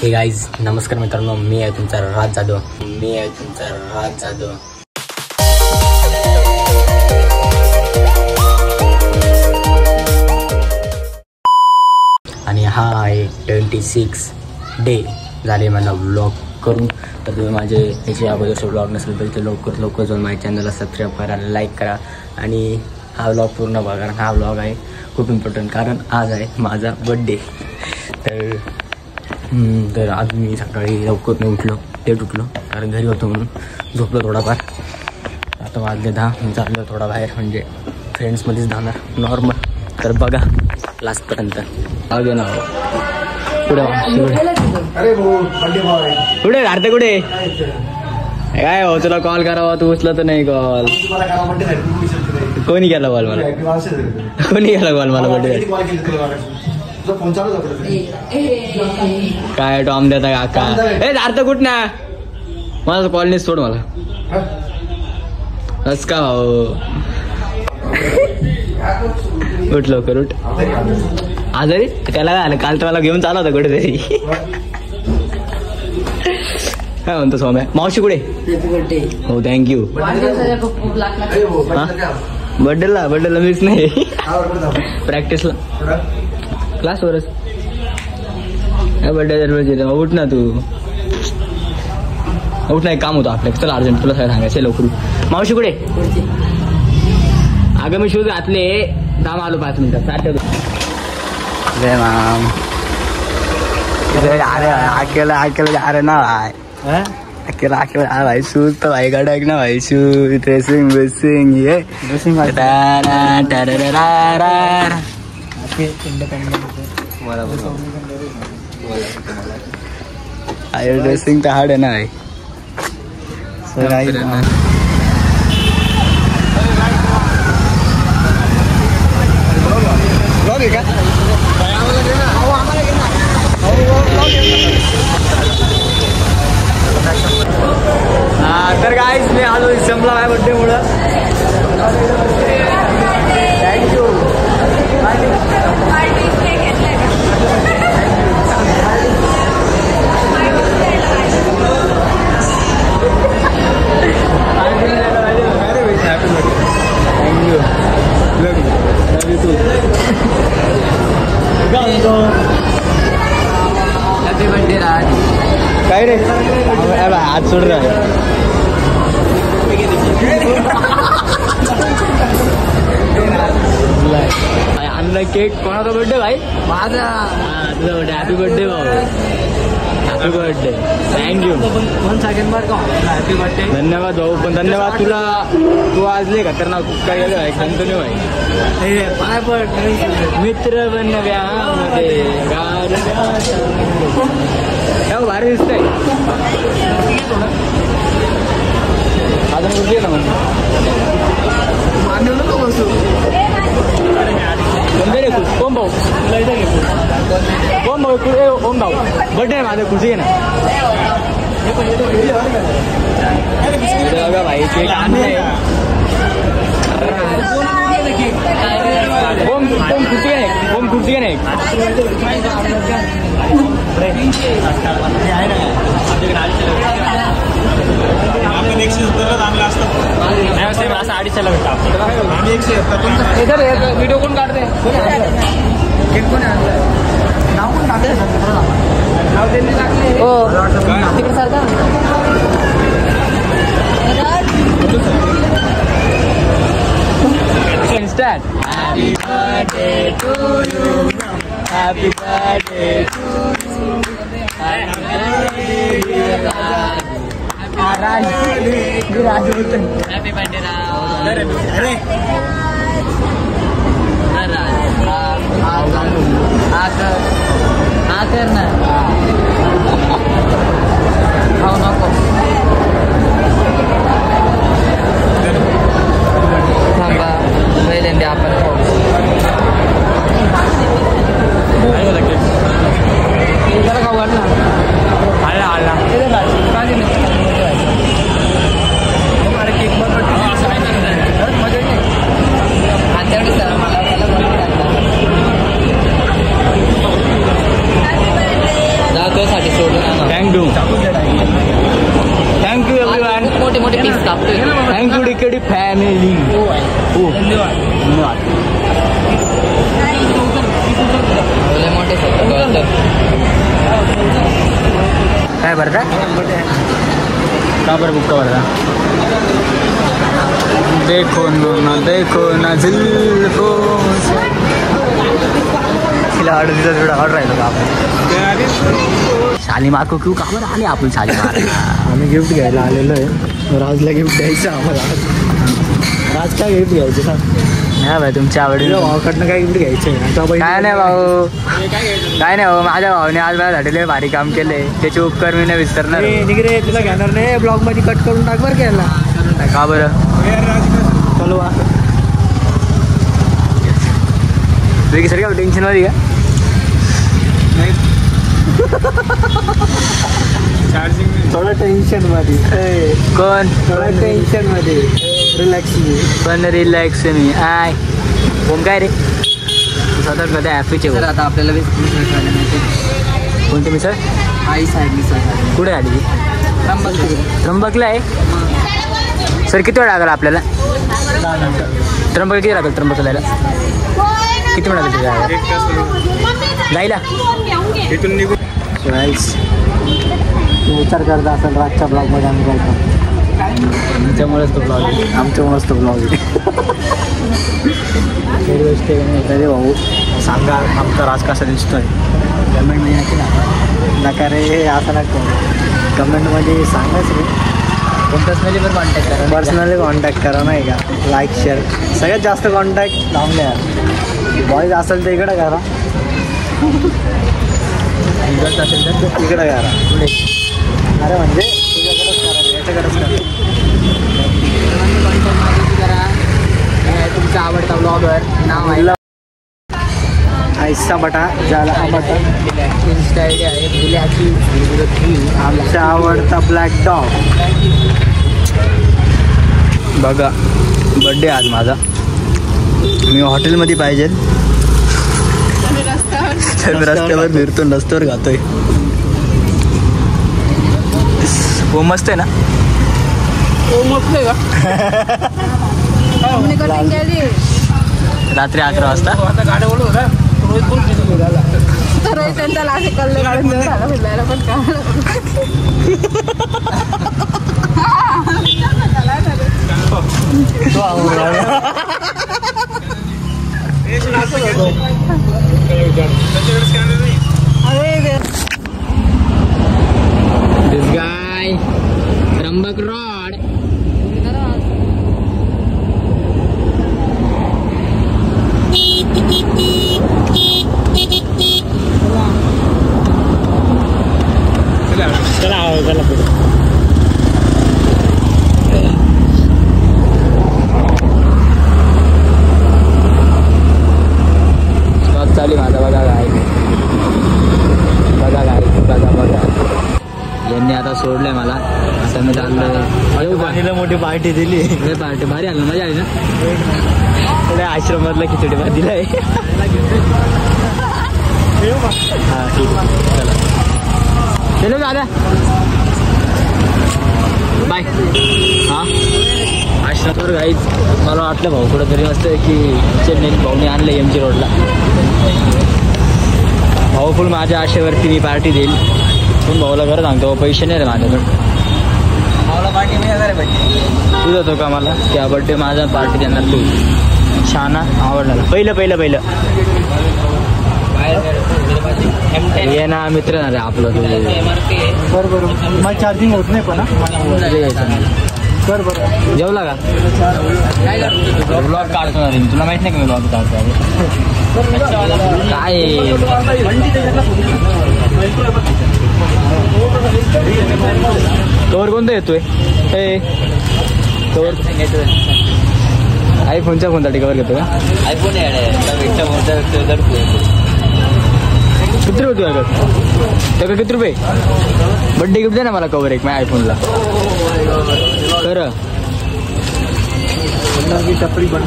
हे गाईज नमस्कार मित्रांनो, मी आहे तुमचा राज जाधव. आणि हा आहे 26 डे झाले मला व्लॉग करून. तर तुम्ही माझे याच्या अगोदरचे व्लॉग नसेल तर ते लवकर जाऊन माझ्या चॅनलला सबस्क्राईब करा, लाईक करा आणि हा व्लॉग पूर्ण बघा. कारण हा व्लॉग आहे खूप इम्पॉर्टंट, कारण आज आहे माझा बड्डे. तर आज मी सकाळी लवकर नाही उठलो, लेट उठलो कारण घरी होतो म्हणून झोपलो थोडाफार. आता वाजले 10, मी चाललो थोडा बाहेर, म्हणजे फ्रेंड्समध्येच जाणार नॉर्मल. तर बघा लास्टपर्यंत. अगे ना कुठे अर्थ कुठे काय हो, तुला कॉल करावा तू उचलत नाही कॉल. कोणी केला कॉल मला? बड्डे काय टॉम देता काका? ए अर्थ कुठ ना मला कॉलनी सोड मला. बस का उठ लवकर उठ. आजारी त्याला काय आलं? काल तर मला घेऊन चालला होता कुठेतरी. काय म्हणतो सौम्या? मावशी कुठे? हो थँक्यू. बड्डेला मीच नाही, प्रॅक्टिसला क्लासवरच. बड्डे उठ ना तू, उठ नाही काम होतं आपल्याला. चला अर्जंट तुला काय सांगायचं लवकर. मावशी कुठे? अगं मी शूज घातले, दाम आलो 5 मिनिटात. जय माम. अकेला जा रहे ना भाई, अकेला आ भाई. शूज तो भाई का ना भाई, शूज ड्रेसिंग ये ड्रेसिंग ड्रेसिंग तर हार्ड आहे ना भाई. तर गाईज मी आलो संपला माझ्या बड्डे मुळे. थँक्यू. हॅपी बर्थडे राज. काय रे हात सोड रहा है. आणला केक. कोणाचा बर्थडे भाई? माझा. तुझा बर्थडे. हॅपी बर्थडे भाऊ. Happy birthday. थँक्यू. 1 सेकंड बार का हॅपी बर्थडे. धन्यवाद भाऊ. पण धन्यवाद तुला, तू आज लय खतरनाक काय गेलं भाई. कंटिन्यू भाई. पाय पड मित्र बनव्यामध्ये भारी दिसतंय. अजून कुठे ना ओम भाऊ बर्थडे आहे माझं. खुशी आहे ना भाई. केक आणलाय. ओम खुशी आहे. ओम खुशी आहे ना. असं 250ला भेटतो. व्हिडिओ कोण काढते? तिकडे सारखा instant. Happy birthday to you. Happy birthday to you. Happy birthday हा कर ना. खाऊ नको. थांबा पहिल्यांदा आपण खाऊ. खाऊ घाल ना. आला केक तुझ्यासाठी सोडून थँक्यू थँक्यू एव्हरीवन. मोठे मोठे पीस कापतोय. Thank you DKD family. हो धन्यवाद. मोठे काय भरता का बरं बुक्का भरता. देखो ना झिल्फो ऑर्डर राहिलो का आपण. शालीमार को क्यों का बरं आले आपण शालीमार. आम्ही गिफ्ट घ्यायला आलेलो आहे. राजला गिफ्ट द्यायचं आम्हाला. राज काय गिफ्ट घ्यायचं सांग. हा भाई तुमच्या आवडीला भावाकडनं काय गिफ्ट घ्यायचं. काय नाही भाऊ काय नाही भाऊ. माझ्या भावाने आज माझ्यासाठी लय भारी काम केले. त्याचे उपकार मी नाही विसरणार. निघरे तुला घेणार नाही. ब्लॉग मध्ये कट करून टाक बरं घ्यायला. का बरं चलो तुम्ही सर का टेन्शन मध्ये का. थोडं टेन्शन मध्ये. कोण थोडं टेन्शन मध्ये. रिलॅक्स पण रिलॅक्स मी आय कोण काय रे स्वतः कदा ॲपीचे. सर आता आपल्याला कोणते मिसळ. आई साहेब मिसळ कुठे आली. त्र्यंबकला आहे. सर किती वेळ लागला आपल्याला. त्र्यंबक किती लागेल. त्र्यंबकला किती वेळ लागेल जायला. इथून निघू विचार करता असेल रातच्या ब्लॉगमध्ये आम्ही जायचो. आमच्यामुळेच तो ब्लॉग आहे. गोष्ट तरी भाऊ सांगा आमचा राज कसा दिसतोय. कमेंटमध्ये नक्की नका रे असं नको. कमेंटमध्ये सांगाच रे. पर्सनली कॉन्टॅक्ट करा नाही का. लाईक शेअर सगळ्यात जास्त कॉन्टॅक्ट लावून द्या. बॉईज असेल तर इकडं करा. असेल तर इकडं करा. अरे म्हणजे तुझ्याकडेच करा याच्याकडेच करा. तुमचा आवडता ब्लॉगर नाव आहे ऐसा बटा ज्याला बटा. इन्स्टा आय डी आहे बुल्याची. आमचा आवडता ब्लॅक डॉग. बघा बड्डे आज माझा. मी हॉटेलमध्ये पाहिजे. रस्त्यावर फिरतो रस्त्यावर खातोय. हो मस्त आहे ना. रात्री 11 वाजता This guy Rambak Road. चला पुढे. चाली माझा बघा गाय. बघा यांनी आता सोडलंय मला. आता मी चाललोय. मोठी पार्टी दिली. पार्टी भारी आली मजा आली ना. आश्रमातला खिचडी भात दिलाय. हा ठीक आहे चला चलो दादा बाय. हा आश्रमावर गाईच मला वाटलं भाऊ कुठं तरी असतं की चेन्नई भाऊने आणलं MG रोडला. भाऊ फुल माझ्या आशेवरती मी पार्टी देईल. पण भाऊला खरं सांगतो पैसे नाही रे माझ्याकडे. भाऊला पार्टी मी वगैरे भेटते. तू जातो का मला त्या बड्डे माझा पार्टी देणार तू. छान आवडला. पहिलं ये ना मित्र ना रे आपलं. बरं मला चार्जिंग होत नाही पण कर बरं. जेवला का. ब्लॉग काढतो ना रे मी. तुला माहित नाही का मी ब्लॉग काढतो. काय कवर कोणता येतोय. कवर आयफोनच्या कोणता कवर घेतो का. आयफोन किती रुपये तुझ्या त्याला. किती रुपये. बड्डे गिफ्ट दे ना मला कवर एक माझ्या आयफोनला. खरं टपरी पण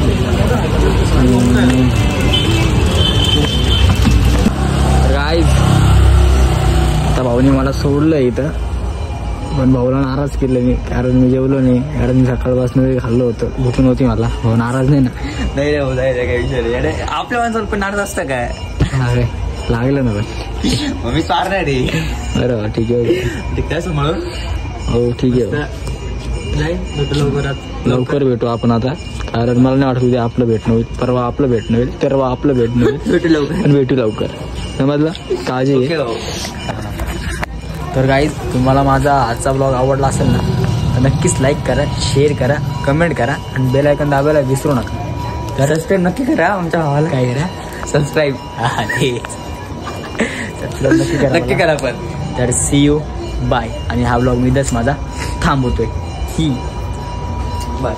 गाईज आता भाऊने मला सोडलं इथं, पण भाऊला नाराज केलं मी, कारण मी जेवलो नाही, कारण मी सकाळपासून खाल्लं होतं, भूक नव्हती मला. भाऊ नाराज नाही ना? नाही रे, जाय काय विचार अरे आपल्या माणसाला पण नाराज असतं काय? लागलं ना पण मग मी पारणार रे. बरं ठीक आहे ठीक आहे म्हणून. हो ठीक आहे, लवकर भेटू आपण आता, कारण मला नाही वाटत उद्या आपलं भेटणं होईल, परवा आपलं भेटणं होईल, तेव्हा आपलं भेटणं होईल. भेटू लवकर, समजलं? काळजी घे. तर गाईज, तुम्हाला माझा आजचा ब्लॉग आवडला असेल ना तर नक्कीच लाईक करा, शेअर करा, कमेंट करा आणि बेल आयकॉन दाबायला विसरू नका. तर सबस्क्राईब नक्की करा आमच्या भावाला. काय करा? सबस्क्राईब नक्की करा पण. तर सी यू बाय. आणि हा ब्लॉग मी माझा थांबवतोय. बाय.